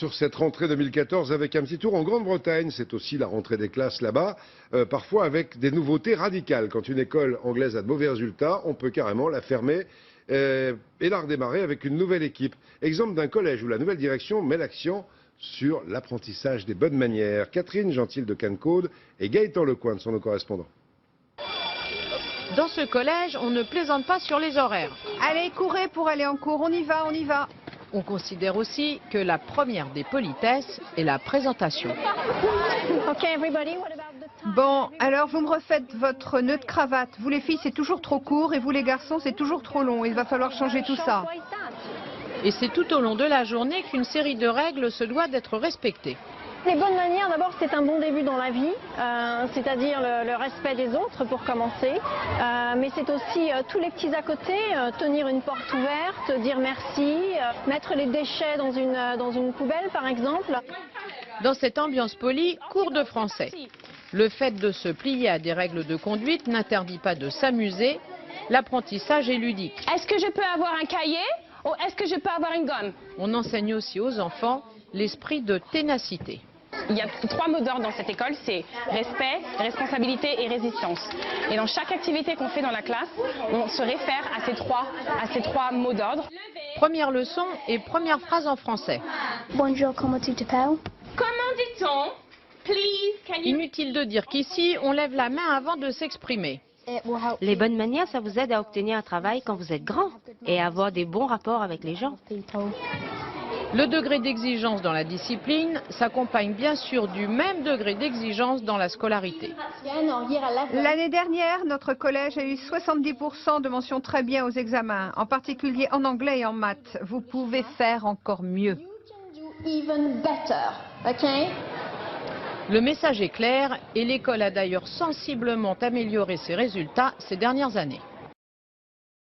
sur cette rentrée 2014 avec un petit tour en Grande-Bretagne. C'est aussi la rentrée des classes là-bas, parfois avec des nouveautés radicales. Quand une école anglaise a de mauvais résultats, on peut carrément la fermer et la redémarrer avec une nouvelle équipe. Exemple d'un collège où la nouvelle direction met l'accent sur l'apprentissage des bonnes manières. Catherine Gentil de Cancaude et Gaëtan Lecointe sont nos correspondants. Dans ce collège, on ne plaisante pas sur les horaires. Allez, courez pour aller en cours, on y va, on y va. On considère aussi que la première des politesses est la présentation. Bon, alors vous me refaites votre nœud de cravate. Vous les filles, c'est toujours trop court et vous les garçons, c'est toujours trop long. Il va falloir changer tout ça. Et c'est tout au long de la journée qu'une série de règles se doit d'être respectée. Les bonnes manières, d'abord, c'est un bon début dans la vie, c'est-à-dire le respect des autres pour commencer. Mais c'est aussi tous les petits à côté, tenir une porte ouverte, dire merci, mettre les déchets dans une poubelle, par exemple. Dans cette ambiance polie, cours de français. Le fait de se plier à des règles de conduite n'interdit pas de s'amuser. L'apprentissage est ludique. Est-ce que je peux avoir un cahier ou est-ce que je peux avoir une gomme? On enseigne aussi aux enfants l'esprit de ténacité. Il y a 3 mots d'ordre dans cette école, c'est respect, responsabilité et résistance. Et dans chaque activité qu'on fait dans la classe, on se réfère à ces trois mots d'ordre. Première leçon et première phrase en français. Bonjour, comment tu t'appelles? Comment dit-on? Please, can you... Inutile de dire qu'ici, on lève la main avant de s'exprimer. Les bonnes manières, ça vous aide à obtenir un travail quand vous êtes grand et à avoir des bons rapports avec les gens. Le degré d'exigence dans la discipline s'accompagne bien sûr du même degré d'exigence dans la scolarité. L'année dernière, notre collège a eu 70% de mentions très bien aux examens, en particulier en anglais et en maths. Vous pouvez faire encore mieux. Le message est clair et l'école a d'ailleurs sensiblement amélioré ses résultats ces dernières années.